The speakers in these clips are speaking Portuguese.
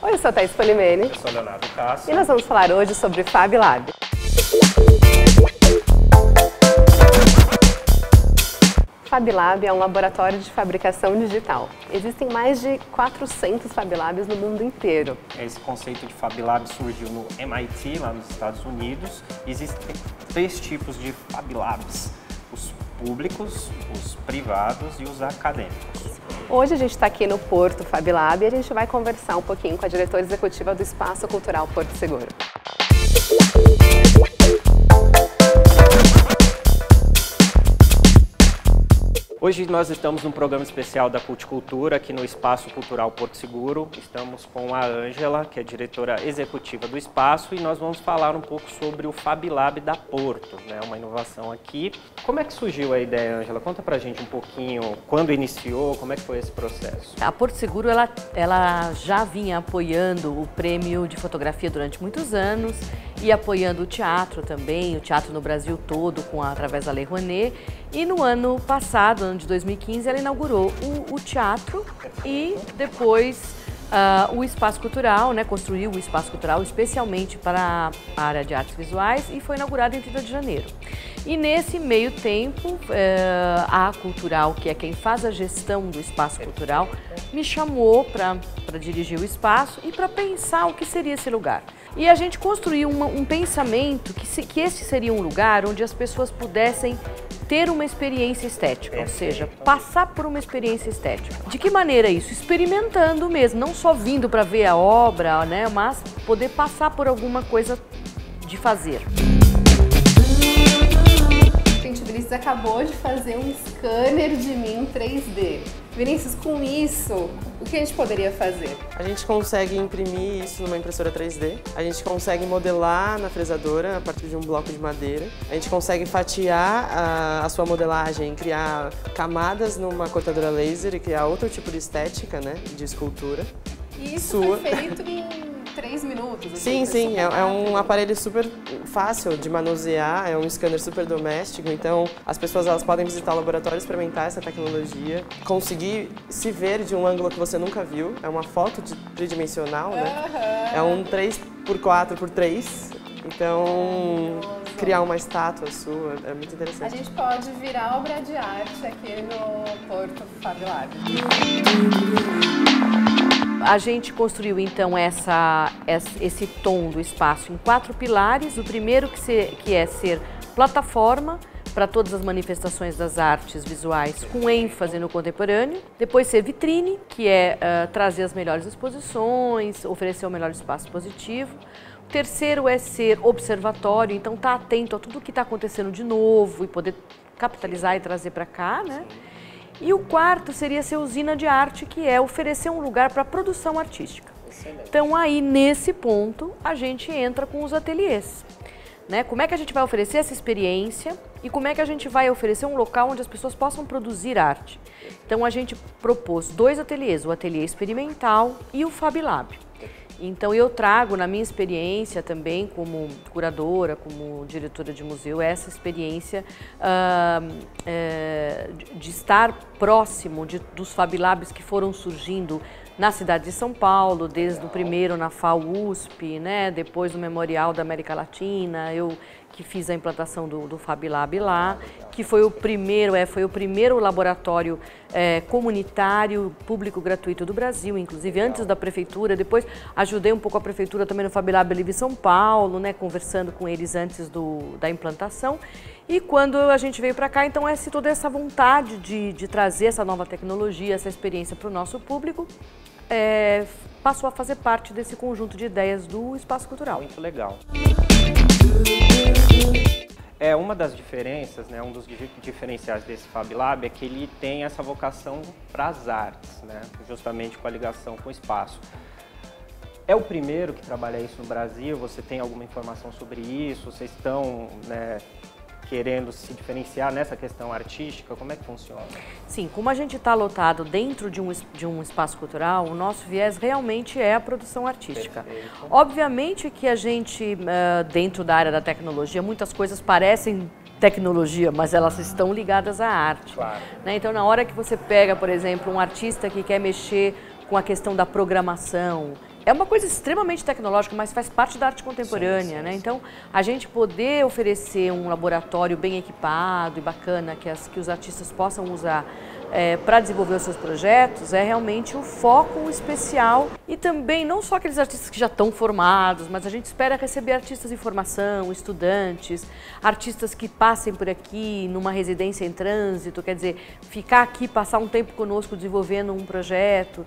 Oi, eu sou a Thaís Polimene. Eu sou o Leonardo Castro. E nós vamos falar hoje sobre Fab Lab. Fab Lab é um laboratório de fabricação digital. Existem mais de 400 Fab Labs no mundo inteiro. Esse conceito de Fab Lab surgiu no MIT, lá nos Estados Unidos. Existem 3 tipos de Fab Labs: os públicos, os privados e os acadêmicos. Hoje a gente está aqui no Porto Fab Lab e a gente vai conversar um pouquinho com a diretora executiva do Espaço Cultural Porto Seguro. Hoje nós estamos num programa especial da Culticultura aqui no Espaço Cultural Porto Seguro. Estamos com a Ângela, que é diretora executiva do espaço, e nós vamos falar um pouco sobre o Fab Lab da Porto, né? Uma inovação aqui. Como é que surgiu a ideia, Ângela? Conta pra gente um pouquinho quando iniciou, como é que foi esse processo. A Porto Seguro ela já vinha apoiando o prêmio de fotografia durante muitos anos e apoiando o teatro também, o teatro no Brasil todo, através da Lei Rouanet. E no ano passado, ano de 2015, ela inaugurou o teatro e depois o espaço cultural, né, construiu o espaço cultural especialmente para a área de artes visuais e foi inaugurado em 30 de janeiro. E nesse meio tempo, a Cultural, que é quem faz a gestão do espaço cultural, me chamou para dirigir o espaço e para pensar o que seria esse lugar. E a gente construiu um pensamento que esse seria um lugar onde as pessoas pudessem ter uma experiência estética, ou seja, passar por uma experiência estética. De que maneira isso? Experimentando mesmo, não só vindo para ver a obra, né, mas poder passar por alguma coisa de fazer. Gente, o Vinícius acabou de fazer um scanner de mim 3D. Vinícius, com isso, o que a gente poderia fazer? A gente consegue imprimir isso numa impressora 3D, a gente consegue modelar na fresadora a partir de um bloco de madeira, a gente consegue fatiar a sua modelagem, criar camadas numa cortadora laser e criar outro tipo de estética, né, de escultura. E isso foi feito em 3 minutos? Sim, sim, é um aparelho super fácil de manusear, é um scanner super doméstico, então as pessoas elas podem visitar o laboratório, experimentar essa tecnologia, conseguir se ver de um ângulo que você nunca viu, é uma foto tridimensional, né? É um 3x4x3, então criar uma estátua sua é muito interessante. A gente pode virar obra de arte aqui no Porto Fab Lab. A gente construiu então esse tom do espaço em 4 pilares. O primeiro que é ser plataforma para todas as manifestações das artes visuais com ênfase no contemporâneo. Depois ser vitrine, que é trazer as melhores exposições, oferecer o melhor espaço expositivo. O terceiro é ser observatório, então estar atento a tudo o que está acontecendo de novo e poder capitalizar e trazer para cá, né? E o quarto seria ser usina de arte, que é oferecer um lugar para produção artística. Excelente. Então aí, nesse ponto, a gente entra com os ateliês. Né? Como é que a gente vai oferecer essa experiência e como é que a gente vai oferecer um local onde as pessoas possam produzir arte. Então a gente propôs 2 ateliês, o ateliê experimental e o Fab Lab. Então eu trago na minha experiência também como curadora, como diretora de museu, essa experiência de estar próximo dos Fab Labs que foram surgindo na cidade de São Paulo, desde o primeiro na FAU-USP, né? Depois no Memorial da América Latina, eu que fiz a implantação do Fab Lab lá, que foi o primeiro laboratório comunitário, público gratuito do Brasil, inclusive antes da prefeitura. Depois ajudei um pouco a prefeitura também no Fab Lab Livre São Paulo, né, conversando com eles antes da implantação. E quando a gente veio para cá, então toda essa vontade de trazer essa nova tecnologia, essa experiência para o nosso público, passou a fazer parte desse conjunto de ideias do Espaço Cultural. Muito legal. Uma das diferenças, né, um dos diferenciais desse Fab Lab é que ele tem essa vocação para as artes, né, justamente com a ligação com o espaço. É o primeiro que trabalha isso no Brasil? Você tem alguma informação sobre isso? Vocês estão, né, querendo se diferenciar nessa questão artística? Como é que funciona? Sim, como a gente está lotado dentro de um espaço cultural, o nosso viés realmente é a produção artística. Perfeito. Obviamente que a gente, dentro da área da tecnologia, muitas coisas parecem tecnologia, mas elas estão ligadas à arte. Claro. Né? Então, na hora que você pega, por exemplo, um artista que quer mexer com a questão da programação, é uma coisa extremamente tecnológica, mas faz parte da arte contemporânea, né? Então, a gente poder oferecer um laboratório bem equipado e bacana que os artistas possam usar para desenvolver os seus projetos é realmente o foco especial. E também não só aqueles artistas que já estão formados, mas a gente espera receber artistas em formação, estudantes, artistas que passem por aqui numa residência em trânsito, quer dizer, ficar aqui, passar um tempo conosco desenvolvendo um projeto.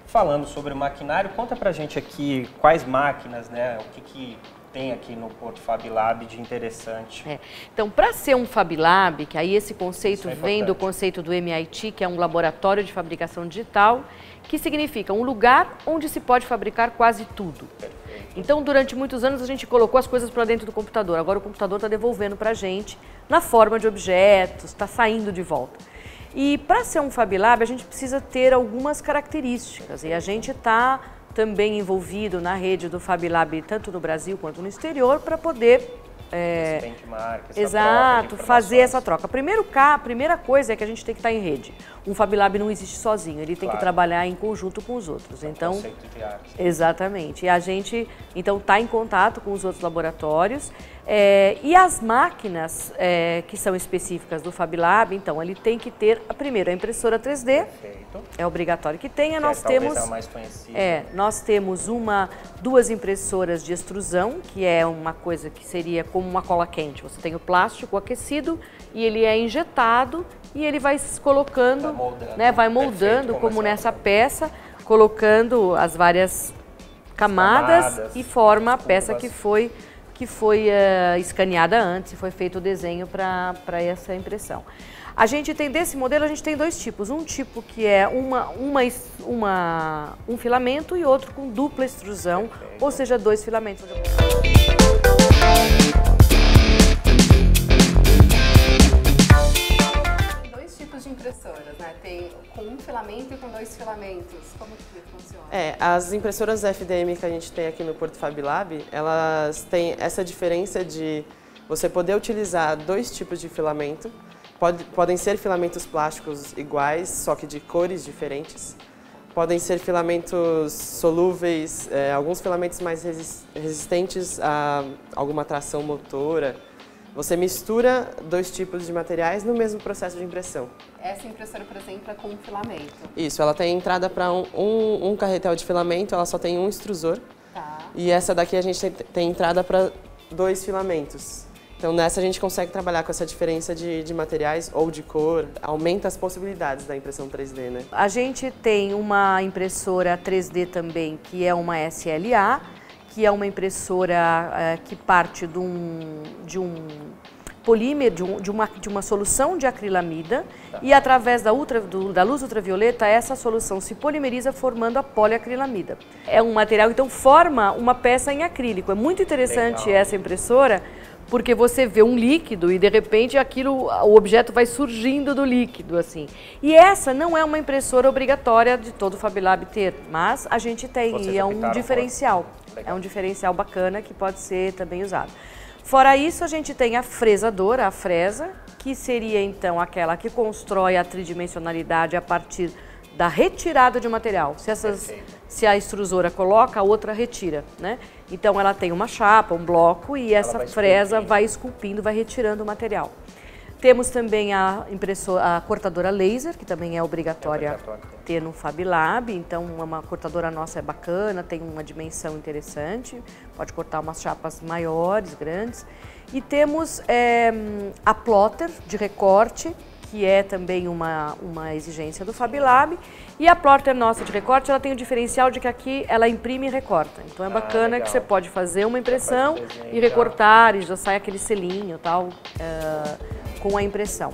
Falando sobre o maquinário, conta pra gente aqui quais máquinas, né, o que tem aqui no Porto FabLab de interessante. Então, para ser um FabLab, que aí esse conceito vem do conceito do MIT, que é um laboratório de fabricação digital, que significa um lugar onde se pode fabricar quase tudo. Perfeito. Então, durante muitos anos, a gente colocou as coisas para dentro do computador. Agora o computador está devolvendo para a gente na forma de objetos, está saindo de volta. E para ser um FabLab, a gente precisa ter algumas características. E a gente está também envolvido na rede do FabLab, tanto no Brasil quanto no exterior, para poder fazer essa troca. A primeira coisa é que a gente tem que estar em rede. Um FabLab não existe sozinho, ele tem que trabalhar em conjunto com os outros. Então, conceito de arte. Exatamente. E a gente, então, está em contato com os outros laboratórios. E as máquinas que são específicas do FabLab, então, ele tem que ter, primeiro, a impressora 3D. Perfeito. É obrigatório que tenha. Nós temos a mais conhecida. Nós temos duas impressoras de extrusão, que é uma coisa que seria como uma cola quente. Você tem o plástico aquecido e ele é injetado e ele vai se colocando, vai moldando como nessa peça, colocando as várias camadas e forma a peça que foi escaneada antes e foi feito o desenho para essa impressão. A gente tem, desse modelo, a gente tem dois tipos. Um tipo que é um filamento e outro com dupla extrusão, ou seja, dois filamentos. Tem dois tipos de impressoras, né? Tem com um filamento e com dois filamentos. Como que funciona? As impressoras FDM que a gente tem aqui no Porto FabLab, elas têm essa diferença de você poder utilizar dois tipos de filamento. Podem ser filamentos plásticos iguais, só que de cores diferentes. Podem ser filamentos solúveis, alguns filamentos mais resistentes a alguma tração motora. Você mistura dois tipos de materiais no mesmo processo de impressão. Essa impressora, por exemplo, é com um filamento. Isso, ela tem entrada para um carretel de filamento, ela só tem um extrusor. Tá. E essa daqui a gente tem entrada para dois filamentos. Então nessa a gente consegue trabalhar com essa diferença de materiais ou de cor, aumenta as possibilidades da impressão 3D, né? A gente tem uma impressora 3D também, que é uma SLA, que é uma impressora que parte de um polímero, de uma solução de acrilamida, e através da luz ultravioleta essa solução se polimeriza formando a poliacrilamida. É um material, então forma uma peça em acrílico. É muito interessante essa impressora, porque você vê um líquido e de repente o objeto vai surgindo do líquido, assim. E essa não é uma impressora obrigatória de todo o FabLab ter, mas a gente tem, e é um diferencial. É um diferencial bacana que pode ser também usado. Fora isso, a gente tem a fresadora, a fresa, que seria então aquela que constrói a tridimensionalidade a partir da retirada de material. Se a extrusora coloca, a outra retira, né? Então ela tem uma chapa, um bloco e essa fresa vai esculpindo, vai retirando o material. Temos também a cortadora laser, que também é obrigatória ter no FabLab. Então uma cortadora nossa é bacana, tem uma dimensão interessante, pode cortar umas chapas maiores, grandes. E temos a plotter de recorte, que é também uma exigência do FabLab. E a plotter nossa de recorte, ela tem o diferencial de que aqui ela imprime e recorta. Então é bacana que você pode fazer uma impressão e recortar, e já sai aquele selinho tal, com a impressão.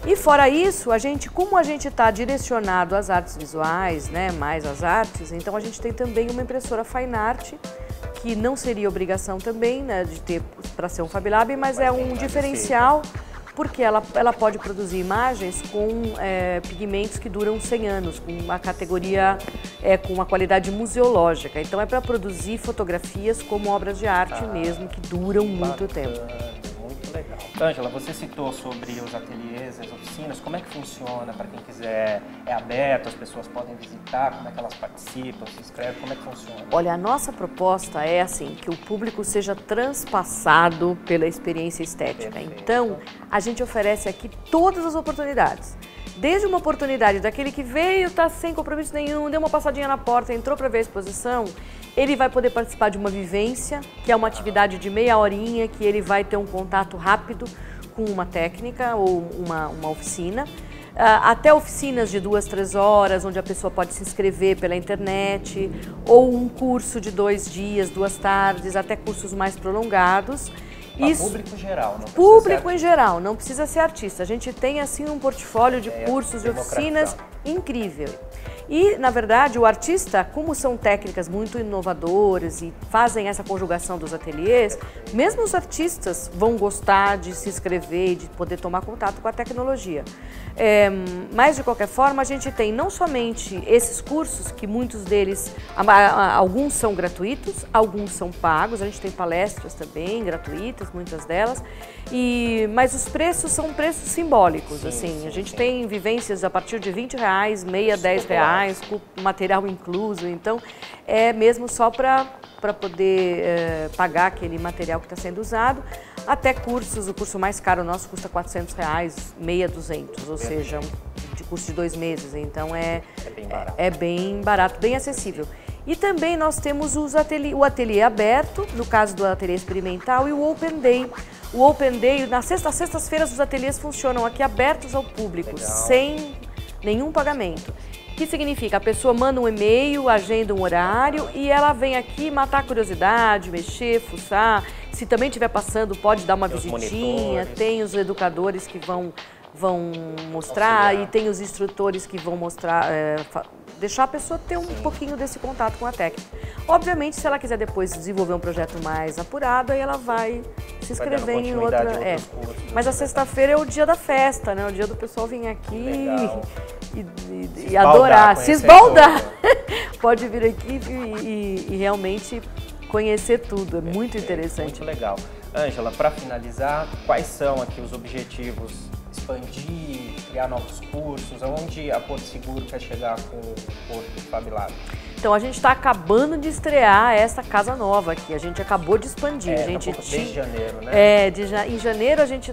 E fora isso, como a gente está direcionado às artes visuais, né, mais às artes, então a gente tem também uma impressora Fine Art, que não seria obrigação também, né, de ter para ser um FabLab, mas é um diferencial, porque ela pode produzir imagens com pigmentos que duram 100 anos, com uma categoria, com uma qualidade museológica. Então é para produzir fotografias como obras de arte mesmo, que duram muito tempo. Muito legal. Ângela, você citou sobre os ateliês, as oficinas, como é que funciona para quem quiser? É aberto, as pessoas podem visitar, como é que elas participam, se inscrevem, como é que funciona? Olha, a nossa proposta é assim, que o público seja transpassado pela experiência estética. Perfeito. Então, a gente oferece aqui todas as oportunidades. Desde uma oportunidade daquele que veio, tá sem compromisso nenhum, deu uma passadinha na porta, entrou para ver a exposição, ele vai poder participar de uma vivência, que é uma atividade de meia horinha, que ele vai ter um contato rápido com uma técnica ou uma oficina. Até oficinas de 2, 3 horas, onde a pessoa pode se inscrever pela internet, ou um curso de 2 dias, 2 tardes, até cursos mais prolongados. Isso, público geral, não público em geral, não precisa ser artista. A gente tem assim um portfólio de cursos e oficinas incrível. E, na verdade, o artista, como são técnicas muito inovadoras e fazem essa conjugação dos ateliês, mesmo os artistas vão gostar de se inscrever e de poder tomar contato com a tecnologia. Mas, de qualquer forma, a gente tem não somente esses cursos, que muitos deles, alguns são gratuitos, alguns são pagos, a gente tem palestras também gratuitas, muitas delas, mas os preços são preços simbólicos, a gente tem vivências a partir de R$20, meia, R$10, com material incluso, então é mesmo só para poder pagar aquele material que está sendo usado, até cursos, o curso mais caro nosso custa R$400, meia, 200, ou seja, de curso de 2 meses, então é bem barato, bem acessível. E também nós temos o ateliê aberto, no caso do ateliê experimental, e o Open Day. O Open Day, nas sextas-feiras os ateliês funcionam aqui abertos ao público, sem nenhum pagamento. O que significa? A pessoa manda um e-mail, agenda um horário e ela vem aqui matar a curiosidade, mexer, fuçar. Se também estiver passando, pode dar uma visitinha, tem os educadores que vão mostrar e tem os instrutores que vão mostrar, deixar a pessoa ter um pouquinho desse contato com a técnica. Obviamente, se ela quiser depois desenvolver um projeto mais apurado, aí ela vai se inscrever em outra. Mas a sexta-feira é o dia da festa, né? O dia do pessoal vir aqui e adorar, se esbaldar. Pode vir aqui e realmente conhecer tudo, é muito interessante. Muito legal. Ângela, para finalizar, quais são aqui os objetivos? Expandir, criar novos cursos, aonde a Porto Seguro quer chegar com o Porto FabLab? Então a gente está acabando de estrear essa casa nova aqui, a gente acabou de expandir. Desde janeiro, né? Em janeiro a gente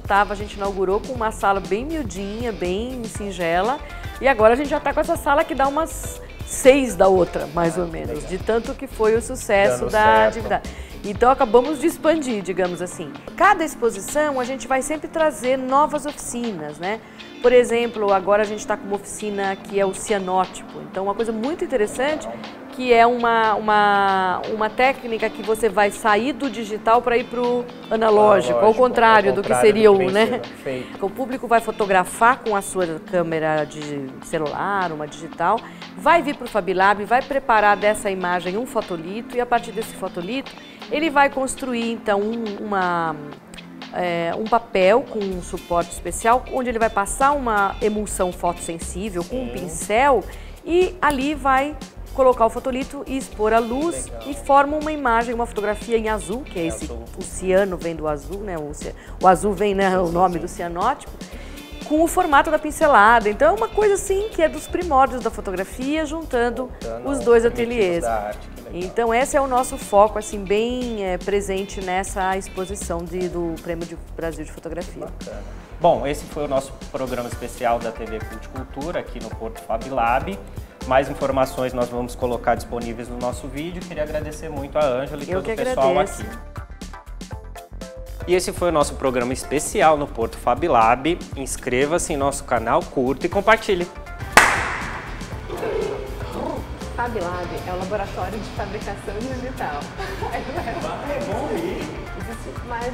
inaugurou com uma sala bem miudinha, bem singela, e agora a gente já está com essa sala que dá umas 6 da outra, mais ou menos, legal. De tanto que foi o sucesso da atividade. Então acabamos de expandir, digamos assim. Cada exposição a gente vai sempre trazer novas oficinas, né? Por exemplo, agora a gente está com uma oficina que é o cianótipo. Então uma coisa muito interessante que é uma técnica que você vai sair do digital para ir para o analógico, ao contrário do que seria o, né? O público vai fotografar com a sua câmera de celular, uma digital, vai vir para o FabLab, vai preparar dessa imagem um fotolito e a partir desse fotolito ele vai construir então um papel com um suporte especial, onde ele vai passar uma emulsão fotossensível com um pincel e ali vai colocar o fotolito e expor a luz e forma uma imagem, uma fotografia em azul, que é esse, o ciano vem do azul, né? O azul vem, né, o nome do cianótipo, com o formato da pincelada. Então é uma coisa assim que é dos primórdios da fotografia, juntando os dois ateliês. Então esse é o nosso foco, assim, bem presente nessa exposição do Prêmio de Brasil de Fotografia. Bacana. Bom, esse foi o nosso programa especial da TV Culticultura aqui no Porto FabLab. Mais informações nós vamos colocar disponíveis no nosso vídeo. Queria agradecer muito a Ângela e todo o pessoal aqui. E esse foi o nosso programa especial no Porto FabLab. Inscreva-se em nosso canal, curta e compartilhe. FabLab é o laboratório de fabricação digital. É bom ir. Existe mais...